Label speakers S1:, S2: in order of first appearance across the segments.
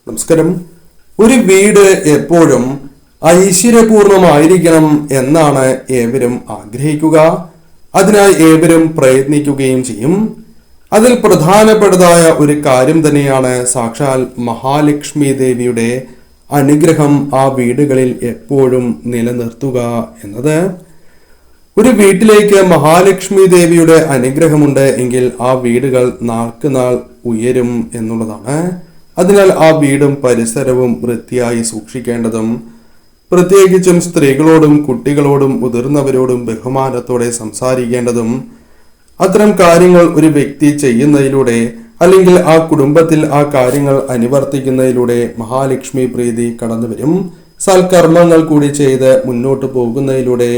S1: നമസ്കാരം. ഒരു വീട് എപ്പോഴും ഐശ്വര്യപൂർണമായിരിക്കണം എന്നാണ് ഏവരും ആഗ്രഹിക്കുക. അതിനായി ഏവരും പ്രയത്നിക്കുകയും ചെയ്യും. അതിൽ പ്രധാനപ്പെട്ടതായ ഒരു കാര്യം തന്നെയാണ് സാക്ഷാൽ മഹാലക്ഷ്മി ദേവിയുടെ അനുഗ്രഹം ആ വീടുകളിൽ എപ്പോഴും നിലനിർത്തുക എന്നത്. ഒരു വീട്ടിലേക്ക് മഹാലക്ഷ്മി ദേവിയുടെ അനുഗ്രഹമുണ്ട് എങ്കിൽ ആ വീടുകൾ നാൾക്ക് നാൾ ഉയരും എന്നുള്ളതാണ്. അതിനാൽ ആ വീടും പരിസരവും വൃത്തിയായി സൂക്ഷിക്കേണ്ടതും പ്രത്യേകിച്ചും സ്ത്രീകളോടും കുട്ടികളോടും മുതിർന്നവരോടും ബഹുമാനത്തോടെ സംസാരിക്കേണ്ടതും അത്തരം കാര്യങ്ങൾ ഒരു വ്യക്തി ചെയ്യുന്നതിലൂടെ അല്ലെങ്കിൽ ആ കുടുംബത്തിൽ ആ കാര്യങ്ങൾ അനുവർത്തിക്കുന്നതിലൂടെ മഹാലക്ഷ്മി പ്രീതി കടന്നു വരും. സൽക്കർമ്മങ്ങൾ കൂടി ചെയ്ത് മുന്നോട്ട് പോകുന്നതിലൂടെ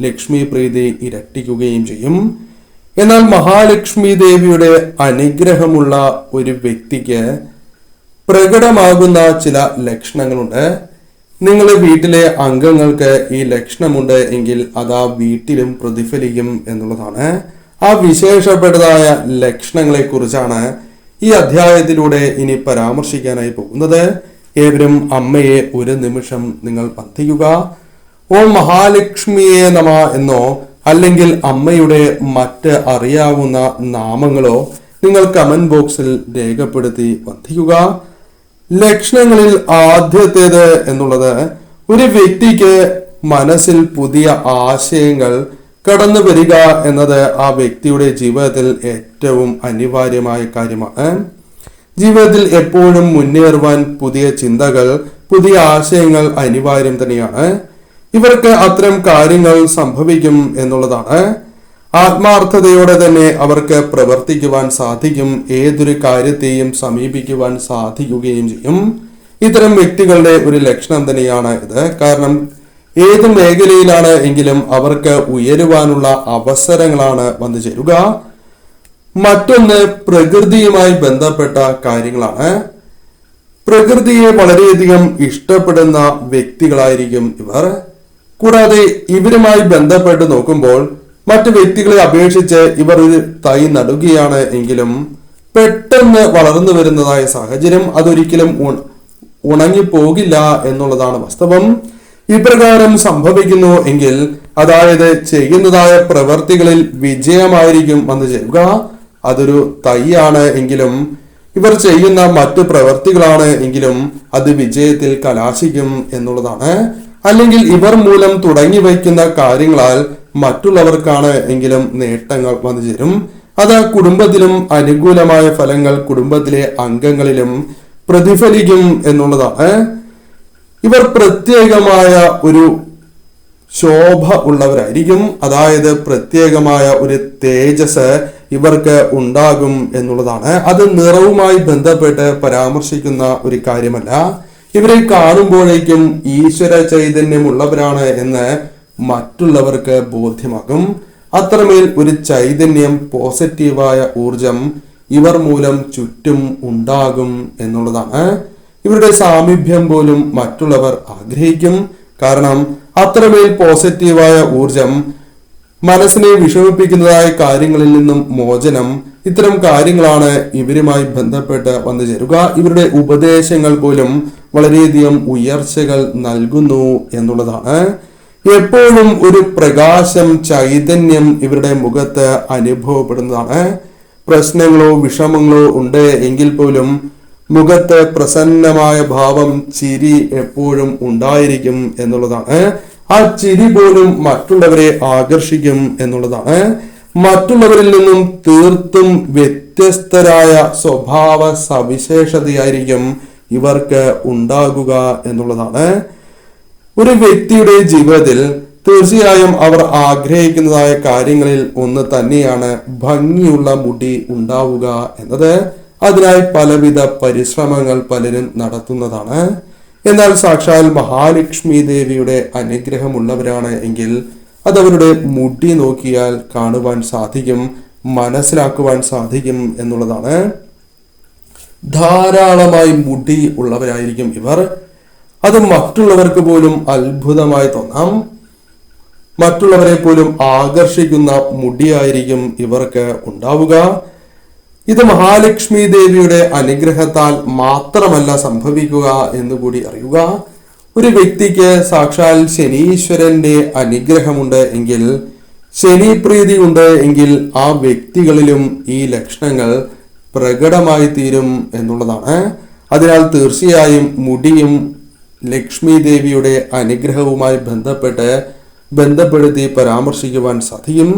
S1: ലക്ഷ്മി പ്രീതി ഇരട്ടിക്കുകയും ചെയ്യും. എന്നാൽ മഹാലക്ഷ്മി ദേവിയുടെ അനുഗ്രഹമുള്ള ഒരു വ്യക്തിക്ക് പ്രകടമാകുന്ന ചില ലക്ഷണങ്ങളുണ്ട്. നിങ്ങളുടെ വീട്ടിലെ അംഗങ്ങൾക്ക് ഈ ലക്ഷണമുണ്ട് എങ്കിൽ അത് ആ വീട്ടിലും പ്രതിഫലിക്കും എന്നുള്ളതാണ്. ആ വിശേഷപ്പെട്ടതായ ലക്ഷണങ്ങളെ കുറിച്ചാണ് ഈ അധ്യായത്തിലൂടെ ഇനി പരാമർശിക്കാനായി പോകുന്നത്. ഏവരും അമ്മയെ ഒരു നിമിഷം നിങ്ങൾ വന്ദിക്കുക. ഓം മഹാലക്ഷ്മിയെ നമ എന്നോ അല്ലെങ്കിൽ അമ്മയുടെ മറ്റ് അറിയാവുന്ന നാമങ്ങളോ നിങ്ങൾ കമന്റ് ബോക്സിൽ രേഖപ്പെടുത്തി വന്ദിക്കുക. ലക്ഷണങ്ങളിൽ ആദ്യത്തേത് എന്നുള്ളത് ഒരു വ്യക്തിക്ക് മനസ്സിൽ പുതിയ ആശയങ്ങൾ കടന്നു വരിക എന്നത് ആ വ്യക്തിയുടെ ജീവിതത്തിൽ ഏറ്റവും അനിവാര്യമായ കാര്യമാണ്. ജീവിതത്തിൽ എപ്പോഴും മുന്നേറുവാൻ പുതിയ ചിന്തകൾ, പുതിയ ആശയങ്ങൾ അനിവാര്യം തന്നെയാണ്. ഇവർക്ക് അത്തരം കാര്യങ്ങൾ സംഭവിക്കും എന്നുള്ളതാണ്. ആത്മാർത്ഥതയോടെ തന്നെ അവർക്ക് പ്രവർത്തിക്കുവാൻ സാധിക്കും. ഏതൊരു കാര്യത്തെയും സമീപിക്കുവാൻ സാധിക്കുകയും ചെയ്യും. ഇത്തരം വ്യക്തികളുടെ ഒരു ലക്ഷണം തന്നെയാണ് ഇത്. കാരണം ഏത് മേഖലയിലാണ് എങ്കിലും അവർക്ക് ഉയരുവാനുള്ള അവസരങ്ങളാണ് വന്നു ചേരുക. മറ്റൊന്ന് പ്രകൃതിയുമായി ബന്ധപ്പെട്ട കാര്യങ്ങളാണ്. പ്രകൃതിയെ വളരെയധികം ഇഷ്ടപ്പെടുന്ന വ്യക്തികളായിരിക്കും ഇവർ. കൂടാതെ ഇവരുമായി ബന്ധപ്പെട്ട് നോക്കുമ്പോൾ മറ്റു വ്യക്തികളെ അപേക്ഷിച്ച് ഇവർ ഒരു തൈ നടുകയാണ് എങ്കിലും പെട്ടെന്ന് വളർന്നു വരുന്നതായ സാഹചര്യം അതൊരിക്കലും ഉണങ്ങിപ്പോകില്ല എന്നുള്ളതാണ് വാസ്തവം. ഇപ്രകാരം സംഭവിക്കുന്നു എങ്കിൽ അതായത് ചെയ്യുന്നതായ പ്രവർത്തികളിൽ വിജയമായിരിക്കും വന്നു ചേരുക. അതൊരു തൈയാണ് എങ്കിലും ഇവർ ചെയ്യുന്ന മറ്റു പ്രവർത്തികളാണ് എങ്കിലും അത് വിജയത്തിൽ കലാശിക്കും എന്നുള്ളതാണ്. അല്ലെങ്കിൽ ഇവർ മൂലം തുടങ്ങി വയ്ക്കുന്ന കാര്യങ്ങളാൽ മറ്റുള്ളവർക്കാണ് എങ്കിലും നേട്ടങ്ങൾ വന്നു ചേരും. അത് കുടുംബത്തിലും അനുകൂലമായ ഫലങ്ങൾ കുടുംബത്തിലെ അംഗങ്ങളിലും പ്രതിഫലിക്കും എന്നുള്ളതാണ്. ഇവർ പ്രത്യേകമായ ഒരു ശോഭ ഉള്ളവരായിരിക്കും. അതായത് പ്രത്യേകമായ ഒരു തേജസ് ഇവർക്ക് ഉണ്ടാകും എന്നുള്ളതാണ്. അത് നിറവുമായി ബന്ധപ്പെട്ട് പരാമർശിക്കുന്ന ഒരു കാര്യമല്ല. ഇവരെ കാണുമ്പോഴേക്കും ഈശ്വര ചൈതന്യമുള്ളവരാണ് എന്ന് മറ്റുള്ളവർക്ക് ബോധ്യമാകും. അത്രമേൽ ഒരു ചൈതന്യം, പോസിറ്റീവായ ഊർജം ഇവർ മൂലം ചുറ്റും ഉണ്ടാകും എന്നുള്ളതാണ്. ഇവരുടെ സാമീപ്യം പോലും മറ്റുള്ളവർ ആഗ്രഹിക്കും. കാരണം അത്രമേൽ പോസിറ്റീവായ ഊർജം, മനസ്സിനെ വിഷമിപ്പിക്കുന്നതായ കാര്യങ്ങളിൽ നിന്നും മോചനം, ഇത്തരം കാര്യങ്ങളാണ് ഇവരുമായി ബന്ധപ്പെട്ട് വന്നു ചേരുക. ഇവരുടെ ഉപദേശങ്ങൾ പോലും വളരെയധികം ഉയർച്ചകൾ നൽകുന്നു എന്നുള്ളതാണ്. എപ്പോഴും ഒരു പ്രകാശം, ചൈതന്യം ഇവരുടെ മുഖത്ത് അനുഭവപ്പെടുന്നതാണ്. പ്രശ്നങ്ങളോ വിഷമങ്ങളോ ഉണ്ട് എങ്കിൽ പോലും മുഖത്ത് പ്രസന്നമായ ഭാവം, ചിരി എപ്പോഴും ഉണ്ടായിരിക്കും എന്നുള്ളതാണ്. ആ ചിരി പോലും മറ്റുള്ളവരെ ആകർഷിക്കും എന്നുള്ളതാണ്. മറ്റുള്ളവരിൽ നിന്നും തീർത്തും വ്യത്യസ്തരായ സ്വഭാവ സവിശേഷതയായിരിക്കും ഇവർക്ക് ഉണ്ടാകുക എന്നുള്ളതാണ്. ഒരു വ്യക്തിയുടെ ജീവിതത്തിൽ തീർച്ചയായും അവർ ആഗ്രഹിക്കുന്നതായ കാര്യങ്ങളിൽ ഒന്ന് തന്നെയാണ് ഭംഗിയുള്ള മുടി ഉണ്ടാവുക എന്നത്. അതിനായി പലവിധ പരിശ്രമങ്ങൾ പലരും നടത്തുന്നതാണ്. എന്നാൽ സാക്ഷാൽ മഹാലക്ഷ്മി ദേവിയുടെ അനുഗ്രഹമുള്ളവരാണ് എങ്കിൽ അതവരുടെ മുടി നോക്കിയാൽ കാണുവാൻ സാധിക്കും, മനസ്സിലാക്കുവാൻ സാധിക്കും എന്നുള്ളതാണ്. ധാരാളമായി മുടി ഉള്ളവരായിരിക്കും ഇവർ. അത് മറ്റുള്ളവർക്ക് പോലും അത്ഭുതമായി തോന്നാം. മറ്റുള്ളവരെ പോലും ആകർഷിക്കുന്ന മുടിയായിരിക്കും ഇവർക്ക് ഉണ്ടാവുക. ഇത് മഹാലക്ഷ്മി ദേവിയുടെ അനുഗ്രഹത്താൽ മാത്രമല്ല സംഭവിക്കുക എന്നുകൂടി അറിയുക. ഒരു വ്യക്തിക്ക് സാക്ഷാൽ ശനീശ്വരന്റെ അനുഗ്രഹമുണ്ട് എങ്കിൽ, ശനി പ്രീതി ഉണ്ട് എങ്കിൽ ആ വ്യക്തികളിലും ഈ ലക്ഷണങ്ങൾ പ്രകടമായി തീരും എന്നുള്ളതാണ്. അതിനാൽ തീർച്ചയായും മുടിയും ലക്ഷ്മി ദേവിയുടെ അനുഗ്രഹവുമായി ബന്ധപ്പെടുത്തി പരാമർശിക്കുവാൻ സാധിക്കും.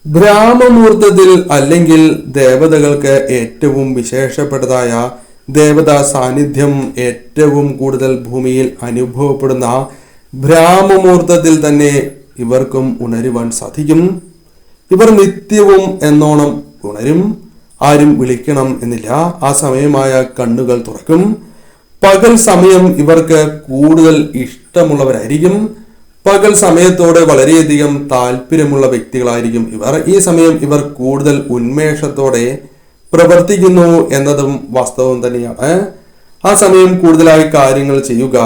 S1: ബ്രാഹ്മമുഹൂർത്തത്തിൽ അല്ലെങ്കിൽ ദേവതകൾക്ക് ഏറ്റവും വിശേഷപ്പെട്ടതായ ദേവതാ സാന്നിധ്യം ഏറ്റവും കൂടുതൽ ഭൂമിയിൽ അനുഭവപ്പെടുന്ന ബ്രാഹ്മമുഹൂർത്തത്തിൽ തന്നെ ഇവർക്കും ഉണരുവാൻ സാധിക്കും. ഇവർ നിത്യവും എന്നോണം ഉണരും. ആരും വിളിക്കണം എന്നില്ല. ആ സമയമായ കണ്ണുകൾ തുറക്കും. പകൽ സമയം ഇവർക്ക് കൂടുതൽ ഇഷ്ടമുള്ളവരായിരിക്കും. പകൽ സമയത്തോട് വളരെയധികം താല്പര്യമുള്ള വ്യക്തികളായിരിക്കും ഇവർ. ഈ സമയം ഇവർ കൂടുതൽ ഉന്മേഷത്തോടെ പ്രവർത്തിക്കുന്നു എന്നതും വാസ്തവം തന്നെയാണ്. ആ സമയം കൂടുതലായി കാര്യങ്ങൾ ചെയ്യുക,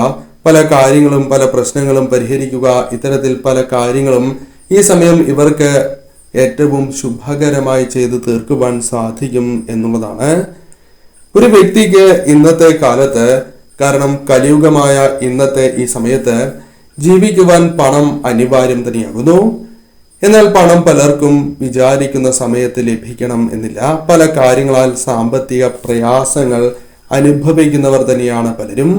S1: പല കാര്യങ്ങളും പല പ്രശ്നങ്ങളും പരിഹരിക്കുക, ഇത്തരത്തിൽ പല കാര്യങ്ങളും ഈ സമയം ഇവർക്ക് ഏറ്റവും ശുഭകരമായി ചെയ്ത് തീർക്കുവാൻ സാധിക്കും എന്നുള്ളതാണ്. ഒരു വ്യക്തിക്ക് ഇന്നത്തെ കാലത്ത്, കാരണം കലിയുഗമായ ഇന്നത്തെ ഈ സമയത്ത് ജീവിക്കുവാൻ പണം അനിവാര്യം തന്നെയാകുന്നു. എന്നാൽ പണം പലർക്കും വിചാരിക്കുന്ന സമയത്ത് ലഭിക്കണം എന്നില്ല. പല കാര്യങ്ങളാൽ സാമ്പത്തിക പ്രയാസങ്ങൾ അനുഭവിക്കുന്നവർ തന്നെയാണ് പലരും.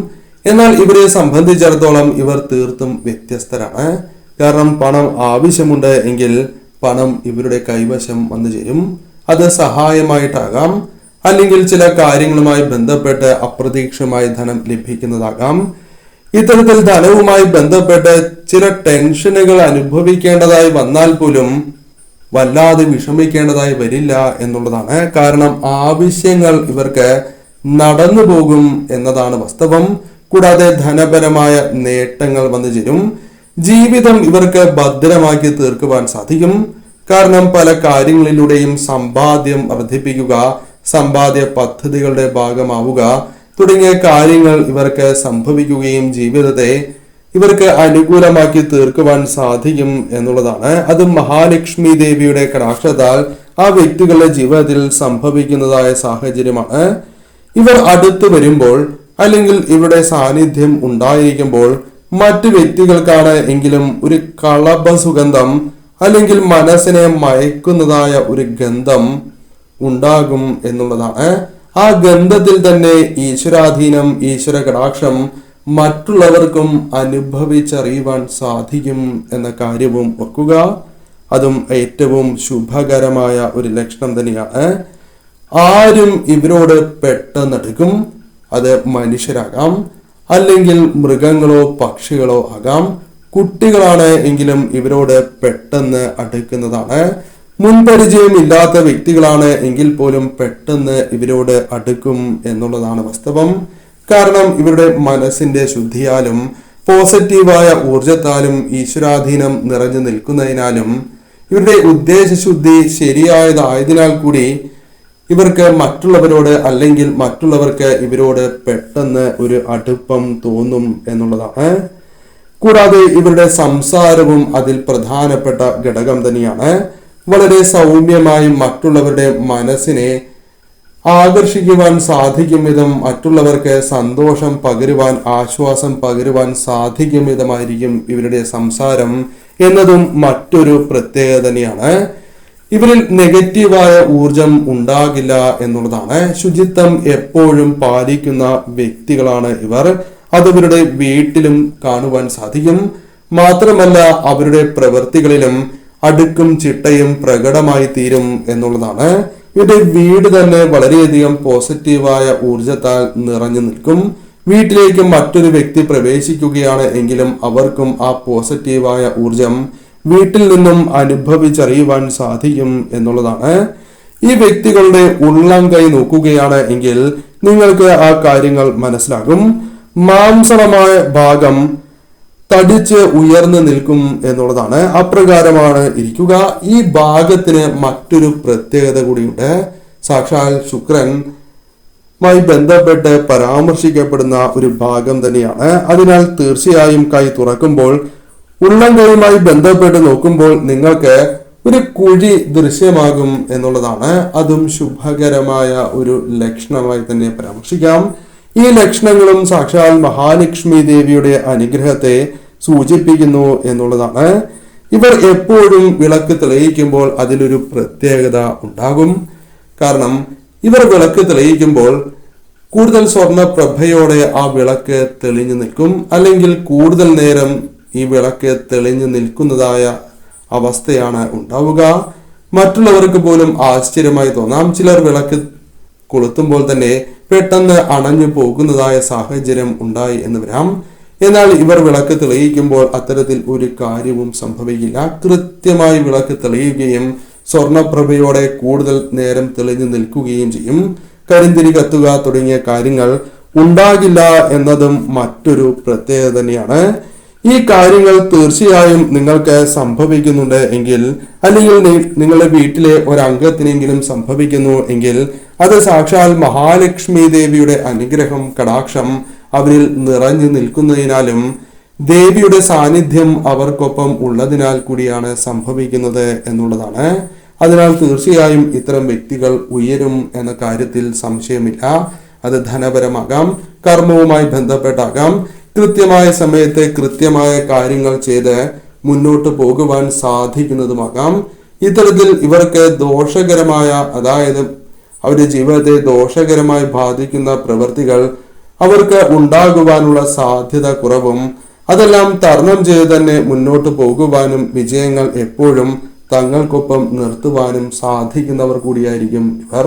S1: എന്നാൽ ഇവരെ സംബന്ധിച്ചിടത്തോളം ഇവർ തീർത്തും വ്യത്യസ്തരാണ്. കാരണം പണം ആവശ്യമുണ്ട് എങ്കിൽ പണം ഇവരുടെ കൈവശം വന്നു ചേരും. അത് സഹായമായിട്ടാകാം, അല്ലെങ്കിൽ ചില കാര്യങ്ങളുമായി ബന്ധപ്പെട്ട് അപ്രതീക്ഷിതമായി ധനം ലഭിക്കുന്നതാകാം. ഇത്തരത്തിൽ ധനവുമായി ബന്ധപ്പെട്ട് ചില ടെൻഷനുകൾ അനുഭവിക്കേണ്ടതായി വന്നാൽ പോലും വല്ലാതെ വിഷമിക്കേണ്ടതായി വരില്ല എന്നുള്ളതാണ്. കാരണം ആവശ്യങ്ങൾ ഇവർക്ക് നടന്നു പോകും എന്നതാണ് വാസ്തവം. കൂടാതെ ധനപരമായ നേട്ടങ്ങൾ വന്നു ചേരും. ജീവിതം ഇവർക്ക് ഭദ്രമാക്കി തീർക്കുവാൻ സാധിക്കും. കാരണം പല കാര്യങ്ങളിലൂടെയും സമ്പാദ്യം വർദ്ധിപ്പിക്കുക, സമ്പാദ്യ പദ്ധതികളുടെ ഭാഗമാവുക തുടങ്ങിയ കാര്യങ്ങൾ ഇവർക്ക് സംഭവിക്കുകയും ജീവിതത്തെ ഇവർക്ക് അനുകൂലമാക്കി തീർക്കുവാൻ സാധിക്കും എന്നുള്ളതാണ്. അത് മഹാലക്ഷ്മി ദേവിയുടെ കടാക്ഷത്താൽ ആ വ്യക്തികളുടെ ജീവിതത്തിൽ സംഭവിക്കുന്നതായ സാഹചര്യമാണ്. ഇവർ അടുത്തു വരുമ്പോൾ അല്ലെങ്കിൽ ഇവരുടെ സാന്നിധ്യം ഉണ്ടായിരിക്കുമ്പോൾ മറ്റു വ്യക്തികൾക്കാണ് എങ്കിലും ഒരു കളഭ സുഗന്ധം അല്ലെങ്കിൽ മനസ്സിനെ മയക്കുന്നതായ ഒരു ഗന്ധം ഉണ്ടാകും എന്നുള്ളതാണ്. ആ ഗന്ധത്തിൽ തന്നെ ഈശ്വരാധീനം, ഈശ്വര കടാക്ഷം മറ്റുള്ളവർക്കും അനുഭവിച്ചറിയുവാൻ സാധിക്കും എന്ന കാര്യവും ഓർക്കുക. അതും ഏറ്റവും ശുഭകരമായ ഒരു ലക്ഷണം തന്നെയാണ്. ആരും ഇവരോട് പെട്ടെന്നടുക്കും. അത് മനുഷ്യരാകാം, അല്ലെങ്കിൽ മൃഗങ്ങളോ പക്ഷികളോ ആകാം. കുട്ടികളാണ് എങ്കിലും ഇവരോട് പെട്ടെന്ന് അടുക്കുന്നതാണ്. മുൻപരിചയമില്ലാത്ത വ്യക്തികളാണ് എങ്കിൽ പോലും പെട്ടെന്ന് ഇവരോട് അടുക്കും എന്നുള്ളതാണ് വാസ്തവം. കാരണം ഇവരുടെ മനസ്സിന്റെ ശുദ്ധിയാലും പോസിറ്റീവായ ഊർജത്താലും ഈശ്വരാധീനം നിറഞ്ഞു നിൽക്കുന്നതിനാലും ഇവരുടെ ഉദ്ദേശശുദ്ധി ശരിയായതായതിനാൽ കൂടി ഇവർക്ക് മറ്റുള്ളവരോട് അല്ലെങ്കിൽ മറ്റുള്ളവർക്ക് ഇവരോട് പെട്ടെന്ന് ഒരു അടുപ്പം തോന്നും എന്നുള്ളതാണ്. കൂടാതെ ഇവരുടെ സംസാരവും അതിൽ പ്രധാനപ്പെട്ട ഘടകം തന്നെയാണ്. വളരെ സൗമ്യമായി മറ്റുള്ളവരുടെ മനസ്സിനെ ആകർഷിക്കുവാൻ സാധിക്കും വിധം, മറ്റുള്ളവർക്ക് സന്തോഷം പകരുവാൻ, ആശ്വാസം പകരുവാൻ സാധിക്കും വിധമായിരിക്കും ഇവരുടെ സംസാരം എന്നതും മറ്റൊരു പ്രത്യേകത തന്നെയാണ്. ഇവരിൽ നെഗറ്റീവായ ഊർജം ഉണ്ടാകില്ല എന്നുള്ളതാണ്. ശുചിത്വം എപ്പോഴും പാലിക്കുന്ന വ്യക്തികളാണ് ഇവർ. അത് ഇവരുടെ വീട്ടിലും കാണുവാൻ സാധിക്കും. മാത്രമല്ല അവരുടെ പ്രവൃത്തികളിലും അടുക്കും ചിട്ടയും പ്രകടമായി തീരും എന്നുള്ളതാണ്. ഇവരുടെ വീട് തന്നെ വളരെയധികം പോസിറ്റീവായ ഊർജത്താൽ നിറഞ്ഞു നിൽക്കും. വീട്ടിലേക്ക് മറ്റൊരു വ്യക്തി പ്രവേശിക്കുകയാണ് എങ്കിലും അവർക്കും ആ പോസിറ്റീവായ ഊർജം വീട്ടിൽ നിന്നും അനുഭവിച്ചറിയുവാൻ സാധിക്കും എന്നുള്ളതാണ്. ഈ വ്യക്തികളുടെ ഉള്ളം കൈ നോക്കുകയാണ് എങ്കിൽ നിങ്ങൾക്ക് ആ കാര്യങ്ങൾ മനസ്സിലാകും. മാംസളമായ ഭാഗം തടിച്ച് ഉയർന്നു നിൽക്കും എന്നുള്ളതാണ്. അപ്രകാരമാണ് ഇരിക്കുക. ഈ ഭാഗത്തിന് മറ്റൊരു പ്രത്യേകത കൂടിയുണ്ട്. സാക്ഷാൽ ശുക്രനുമായി ബന്ധപ്പെട്ട് പരാമർശിക്കപ്പെടുന്ന ഒരു ഭാഗം തന്നെയാണ്. അതിനാൽ തീർച്ചയായും കൈ തുറക്കുമ്പോൾ ഉള്ളം കൈയുമായി ബന്ധപ്പെട്ട് നോക്കുമ്പോൾ നിങ്ങൾക്ക് ഒരു കുഴി ദൃശ്യമാകും എന്നുള്ളതാണ്. അതും ശുഭകരമായ ഒരു ലക്ഷണമായി തന്നെ പരാമർശിക്കാം. ഈ ലക്ഷണങ്ങളും സാക്ഷാൽ മഹാലക്ഷ്മി ദേവിയുടെ അനുഗ്രഹത്തെ സൂചിപ്പിക്കുന്നു എന്നുള്ളതാണ്. ഇവർ എപ്പോഴും വിളക്ക് തെളിയിക്കുമ്പോൾ അതിലൊരു പ്രത്യേകത ഉണ്ടാകും. കാരണം ഇവർ വിളക്ക് തെളിയിക്കുമ്പോൾ കൂടുതൽ സ്വർണ്ണപ്രഭയോടെ ആ വിളക്ക് തെളിഞ്ഞു നിൽക്കും, അല്ലെങ്കിൽ കൂടുതൽ നേരം ഈ വിളക്ക് തെളിഞ്ഞു നിൽക്കുന്നതായ അവസ്ഥയാണ് ഉണ്ടാവുക. മറ്റുള്ളവർക്ക് പോലും ആശ്ചര്യമായി തോന്നാം. ചിലർ വിളക്ക് കൊളുത്തുമ്പോൾ തന്നെ പെട്ടെന്ന് അണഞ്ഞു പോകുന്നതായ സാഹചര്യം ഉണ്ടായി എന്ന് വരാം. എന്നാൽ ഇവർ വിളക്ക് തെളിയിക്കുമ്പോൾ അത്തരത്തിൽ ഒരു കാര്യവും സംഭവിക്കില്ല. കൃത്യമായി വിളക്ക് തെളിയുകയും സ്വർണപ്രഭയോടെ കൂടുതൽ നേരം തെളിഞ്ഞു നിൽക്കുകയും ചെയ്യും. കരിന്തിരി കത്തുക തുടങ്ങിയ കാര്യങ്ങൾ ഉണ്ടാകില്ല എന്നതും മറ്റൊരു പ്രത്യേകത തന്നെയാണ്. ഈ കാര്യങ്ങൾ തീർച്ചയായും നിങ്ങൾക്ക് സംഭവിക്കുന്നുണ്ട് എങ്കിൽ, അല്ലെങ്കിൽ നിങ്ങളുടെ വീട്ടിലെ ഒരംഗത്തിനെങ്കിലും സംഭവിക്കുന്നു എങ്കിൽ, അത് സാക്ഷാൽ മഹാലക്ഷ്മി ദേവിയുടെ അനുഗ്രഹം, കടാക്ഷം അവരിൽ നിറഞ്ഞു നിൽക്കുന്നതിനാലും ദേവിയുടെ സാന്നിധ്യം അവർക്കൊപ്പം ഉള്ളതിനാൽ കൂടിയാണ് സംഭവിക്കുന്നത് എന്നുള്ളതാണ്. അതിനാൽ തീർച്ചയായും ഇത്തരം വ്യക്തികൾ ഉയരും എന്ന കാര്യത്തിൽ സംശയമില്ല. അത് ധനപരമാകാം, കർമ്മവുമായി ബന്ധപ്പെട്ടാകാം, കൃത്യമായ സമയത്ത് കൃത്യമായ കാര്യങ്ങൾ ചെയ്ത് മുന്നോട്ട് പോകുവാൻ സാധിക്കുന്നതുമാകാം. ഇത്തരത്തിൽ ഇവർക്ക് ദോഷകരമായ, അതായത് അവരുടെ ജീവിതത്തെ ദോഷകരമായി ബാധിക്കുന്ന പ്രവൃത്തികൾ അവർക്ക് ഉണ്ടാകുവാനുള്ള സാധ്യത കുറവും, അതെല്ലാം തരണം ചെയ്ത് തന്നെ മുന്നോട്ട് പോകുവാനും വിജയങ്ങൾ എപ്പോഴും തങ്ങൾക്കൊപ്പം നിർത്തുവാനും സാധിക്കുന്നവർ കൂടിയായിരിക്കും ഇവർ.